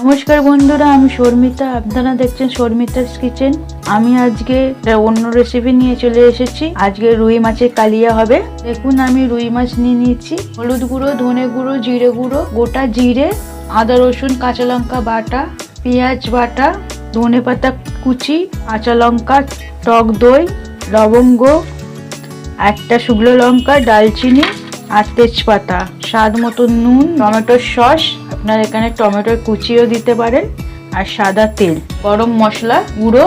নমস্কার বন্ধুরা, আমি শর্মিতা। আপনারা দেখছেন শর্মিতাস কিচেন। আমি আজকে অন্য রেসিপি নিয়ে চলে এসেছি। আজকে রুই মাছের কালিয়া হবে। দেখুন, আমি রুই মাছ নিয়ে নিয়েছি। হলুদ গুঁড়ো, ধনে গুঁড়ো, জিরে গুঁড়ো, গোটা জিরে, আদা রসুন কাঁচা লঙ্কা বাটা, পেঁয়াজ বাটা, ধনে পাতা কুচি, কাঁচা লঙ্কা, টক দই, লবঙ্গ, একটা শুকনো লঙ্কা, দালচিনি আর তেজপাতা, স্বাদ মতো নুন, টমেটোর সস, আপনার এখানে টমেটোর কুচিও দিতে পারেন, আর সাদা তেল, গরম মশলা গুঁড়ো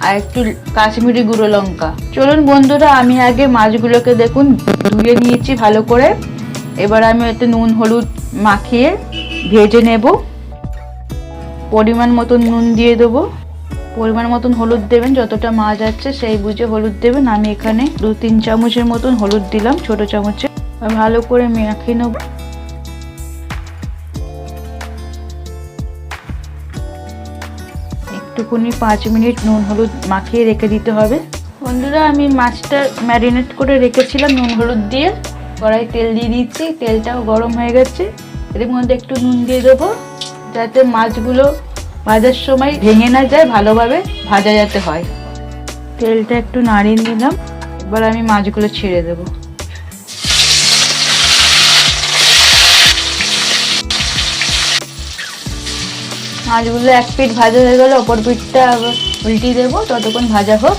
আর একটু কাশ্মীরি গুঁড়ো লঙ্কা। চলুন বন্ধুরা, আমি আগে মাছগুলোকে দেখুন ধুয়ে নিয়েছি ভালো করে। এবার আমি এতে নুন হলুদ মাখিয়ে ভেজে নেব। পরিমাণ মতন নুন দিয়ে দেবো, পরিমাণ মতন হলুদ দেবেন, যতটা মাছ আছে সেই বুঝে হলুদ দেবেন। আমি এখানে 2-3 চামচের মতন হলুদ দিলাম, ছোট চামচে। ভালো করে মাখিয়ে নেব। একটুখানি 5 মিনিট নুন হলুদ মাখিয়ে রেখে দিতে হবে। বন্ধুরা, আমি মাছটা ম্যারিনেট করে রেখেছিলাম নুন হলুদ দিয়ে। কড়াই তেল দিয়ে দিচ্ছি, তেলটাও গরম হয়ে গেছে। এর মধ্যে একটু নুন দিয়ে দেবো, যাতে মাছগুলো ভাজার সময় ভেঙে না যায়, ভালোভাবে ভাজা যাতে হয়। তেলটা একটু নাড়িয়ে নিলাম। এবার আমি মাছগুলো ছেড়ে দেব। মাছগুলো এক পিঠ ভাজা হয়ে গেলে অপর পিঠটা উল্টিয়ে দেবো, ততক্ষণ ভাজা হোক।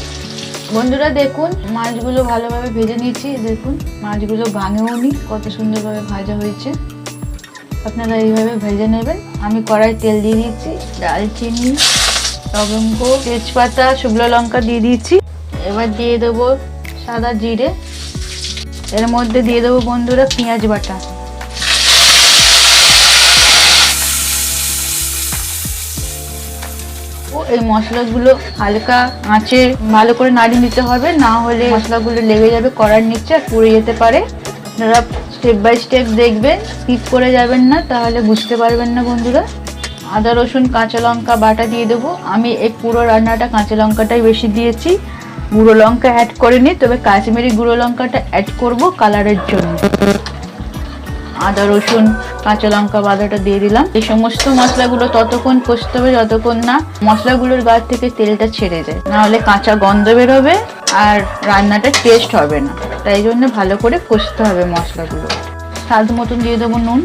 বন্ধুরা দেখুন, মাছগুলো ভালোভাবে ভেজে নিয়েছি। দেখুন মাছগুলো ভাঙেও নি, কত সুন্দরভাবে ভাজা হয়েছে। আপনারা এইভাবে ভেজে নেবেন। আমি কড়াই তেল দিয়ে দিচ্ছি, দালচিনি, লবঙ্গ, তেজপাতা, শুকনো লঙ্কা দিয়ে দিচ্ছি। এবার দিয়ে দেবো সাদা জিরে। এর মধ্যে দিয়ে দেবো বন্ধুরা পেঁয়াজ বাটা। এই মশলাগুলো হালকা আঁচে ভালো করে নাড়িয়ে নিতে হবে, না হলে মশলাগুলো লেগে যাবে কড়ার নিচে আর পুড়ে যেতে পারে। আপনারা স্টেপ বাই স্টেপ দেখবেন, স্কিপ করে যাবেন না, তাহলে বুঝতে পারবেন না বন্ধুরা। আদা রসুন কাঁচা লঙ্কা বাটা দিয়ে দেবো। আমি এই পুরো রান্নাটা কাঁচা লঙ্কাটাই বেশি দিয়েছি, গুঁড়ো লঙ্কা অ্যাড করিনি, তবে কাশ্মীরি গুঁড়ো লঙ্কাটা অ্যাড করব কালারের জন্য। আদা রসুন কাঁচা লঙ্কা বাটাটা দিয়ে দিলাম। এই সমস্ত মশলাগুলো ততক্ষণ কষতে হবে যতক্ষণ না মশলাগুলোর গা থেকে তেলটা ছেড়ে যায়, নাহলে কাঁচা গন্ধ বেরোবে আর রান্নাটা টেস্ট হবে না। তাই জন্য ভালো করে কষতে হবে মশলাগুলো। স্বাদ মতন দিয়ে দেবো নুন,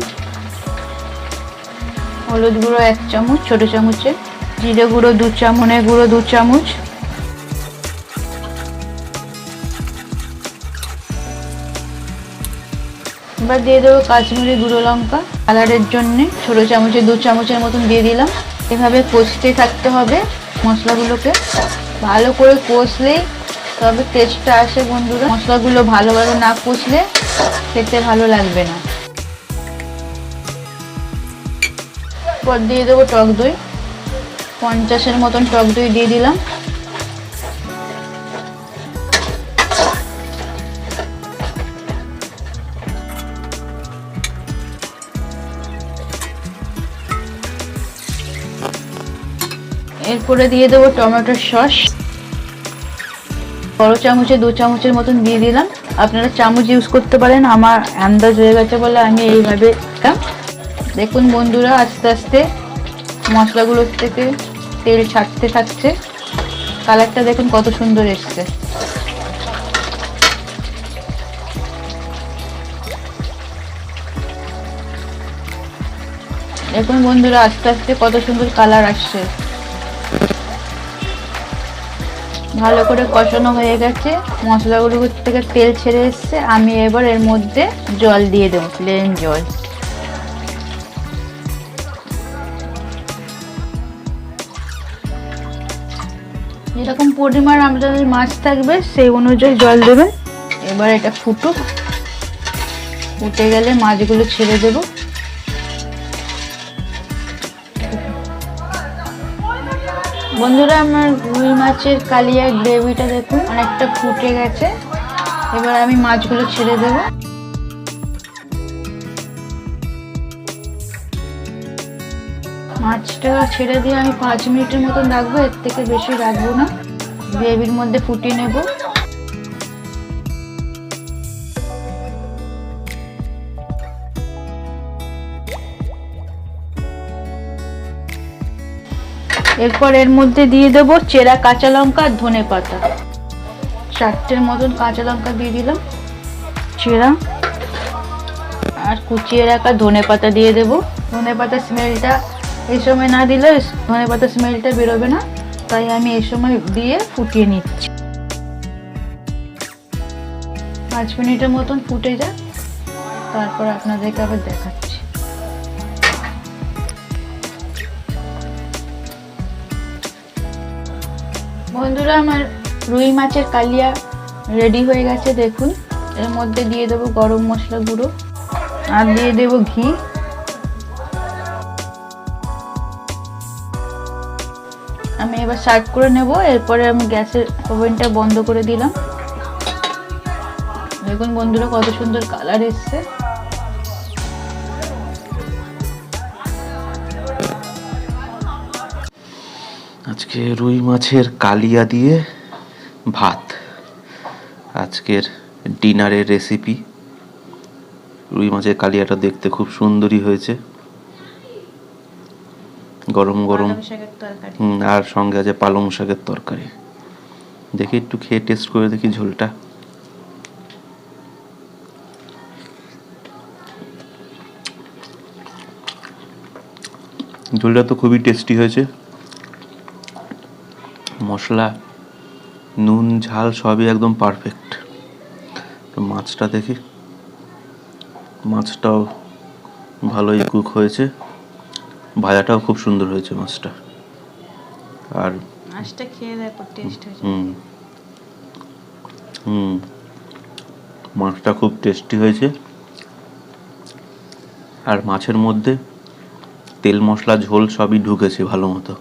হলুদ গুঁড়ো 1 চামচ ছোট চামচে, জিরে গুঁড়ো 2 চামচ, ধনে গুঁড়ো 2 চামচ, এবার দিয়ে দেবো কাশ্মীরি গুঁড়ো লঙ্কা কালারের জন্য, ছোট চামচে 2 চামচের মতন দিয়ে দিলাম। এভাবে কষতে থাকতে হবে মশলাগুলোকে, ভালো করে কষলেই তবে টেস্টটা আসে বন্ধুরা। মশলাগুলো ভালোভাবে না কষলে খেতে ভালো লাগবে না। পর দিয়ে দেবো টক দই, 50-এর মতন টক দই দিয়ে দিলাম। এরপরে দিয়ে দেবো টমেটোর সস, বড় চামচে 2 চামচের মতন দিয়ে দিলাম। আপনারা চামচ ইউজ করতে পারেন, আমার আন্দাজ হয়ে গেছে বলে আমি এইভাবে দিলাম। দেখুন বন্ধুরা, আস্তে আস্তে মশলাগুলোর থেকে তেল ছাড়তে থাকছে। কালারটা দেখুন কত সুন্দর এসছে। দেখুন বন্ধুরা, আস্তে আস্তে কত সুন্দর কালার আসছে। ভালো করে কষানো হয়ে গেছে, মশলাগুলোর থেকে তেল ছেড়ে এসছে। আমি এবার এর মধ্যে জল দিয়ে দেবো, প্লেন জল। যেরকম পরিমাণ আপনাদের মাছ থাকবে সেই অনুযায়ী জল দেবেন। এবার এটা ফুটুক, ফুটে গেলে মাছগুলো ছেড়ে দেবো। বন্ধুরা, আমার রুই মাছের কালিয়ার গ্রেভিটা দেখুন অনেকটা ফুটে গেছে। এবার আমি মাছগুলো ছেড়ে দেব। মাছটা ছেড়ে দিয়ে আমি 5 মিনিটের মতন রাখবো, এর থেকে বেশি রাখবো না। গ্রেভির মধ্যে ফুটিয়ে নেব। এরপর এর মধ্যে দিয়ে দেবো চেরা কাঁচা লঙ্কা আর ধনে পাতা। 4টের মতন কাঁচা লঙ্কা দিয়ে দিলাম চেরা, আর কুচিয়ে রাখা ধনে পাতা দিয়ে দেবো। ধনে পাতার স্মেলটা এই সময় না দিলে ধনে পাতার স্মেলটা বেরোবে না, তাই আমি এই সময় দিয়ে ফুটিয়ে নিচ্ছি। 5 মিনিটের মতন ফুটে যায়, তারপর আপনাদেরকে আবার দেখাচ্ছি। বন্ধুরা, আমার রুই মাছের কালিয়া রেডি হয়ে গেছে। দেখুন, এর মধ্যে দিয়ে দেবো গরম মশলা গুঁড়ো আর দিয়ে দেবো ঘি। আমি এবার সার্ভ করে নেব। এরপরে আমি গ্যাসের ওভেনটা বন্ধ করে দিলাম। দেখুন বন্ধুরা, কত সুন্দর কালার এসছে। আজকে রুই মাছের কালিয়া দিয়ে ভাত, আজকের ডিনারের রেসিপি। রুই মাছের কালিয়াটা দেখতে খুব সুন্দরই হয়েছে, গরম গরম। আর সঙ্গে আছে পালং শাকের তরকারি। দেখি একটু খেয়ে টেস্ট করে দেখি ঝোলটা। ঝোলটা তো খুবই টেস্টি হয়েছে। মশলা, নুন, ঝাল সবই একদম পারফেক্ট। তো মাছটা দেখি, মাছটাও ভালোই কুক হয়েছে, ভাজাটাও খুব সুন্দর হয়েছে মাছটা। আর মাছটা খেয়ে দেখো, টেস্ট হয়েছে। মাছটা খুব টেস্টি হয়েছে। আর মাছের মধ্যে তেল মশলা ঝোল সবই ঢুকেছে ভালো মতো,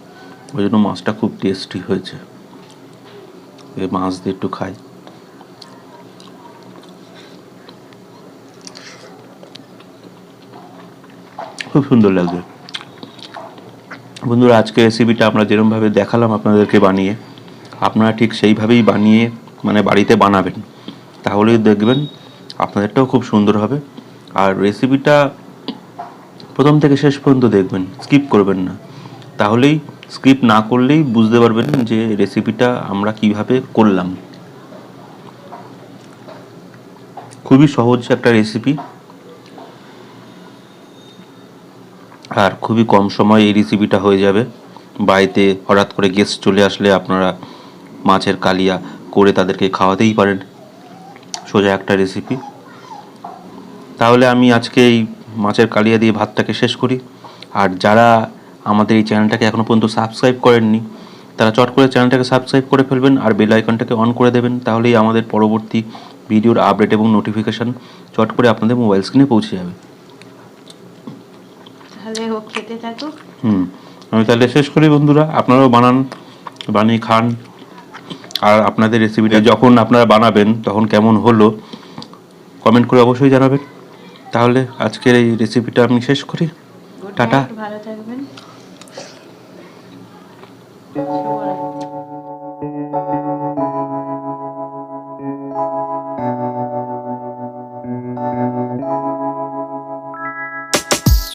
ওই জন্য মাছটা খুব টেস্টি হয়েছে। এই মাছ দিয়ে একটু খাই। খুব সুন্দর লাগছে। বন্ধুরা, আজকে রেসিপিটা আমরা যেরকমভাবে দেখালাম আপনাদেরকে বানিয়ে, আপনারা ঠিক সেইভাবেই বানিয়ে বাড়িতে বানাবেন, তাহলেই দেখবেন আপনাদেরটাও খুব সুন্দর হবে। আর রেসিপিটা প্রথম থেকে শেষ পর্যন্ত দেখবেন, স্কিপ করবেন না। তাহলেই, স্কিপ না করলেই বুঝতে পারবেন যে রেসিপিটা আমরা কিভাবে করলাম। খুবই সহজ একটা রেসিপি, আর খুবই কম সময়ে এই রেসিপিটা হয়ে যাবে। বাড়িতে হঠাৎ করে গেস্ট চলে আসলে আপনারা মাছের কালিয়া করে তাদেরকে খাওয়াতেই পারেন। সোজা একটা রেসিপি। তাহলে আমি আজকে এই মাছের কালিয়া দিয়ে ভাতটাকে শেষ করি। আর যারা আমাদের এই চ্যানেলটাকে এখনও পর্যন্ত সাবস্ক্রাইব করেননি, তারা চট করে চ্যানেলটাকে সাবস্ক্রাইব করে ফেলবেন আর বেল আইকনটাকে অন করে দেবেন। তাহলেই আমাদের পরবর্তী ভিডিওর আপডেট এবং নোটিফিকেশান চট করে আপনাদের মোবাইল স্ক্রিনে পৌঁছে যাবে। তাহলে ও খেতে থাকুক। আমি তাহলে শেষ করি বন্ধুরা। আপনারাও বানান, বানিয়ে খান। আর আপনাদের রেসিপিটা যখন আপনারা বানাবেন তখন কেমন হলো কমেন্ট করে অবশ্যই জানাবেন। তাহলে আজকের এই রেসিপিটা আমি শেষ করি। টাটা, ভালো থাকবেন।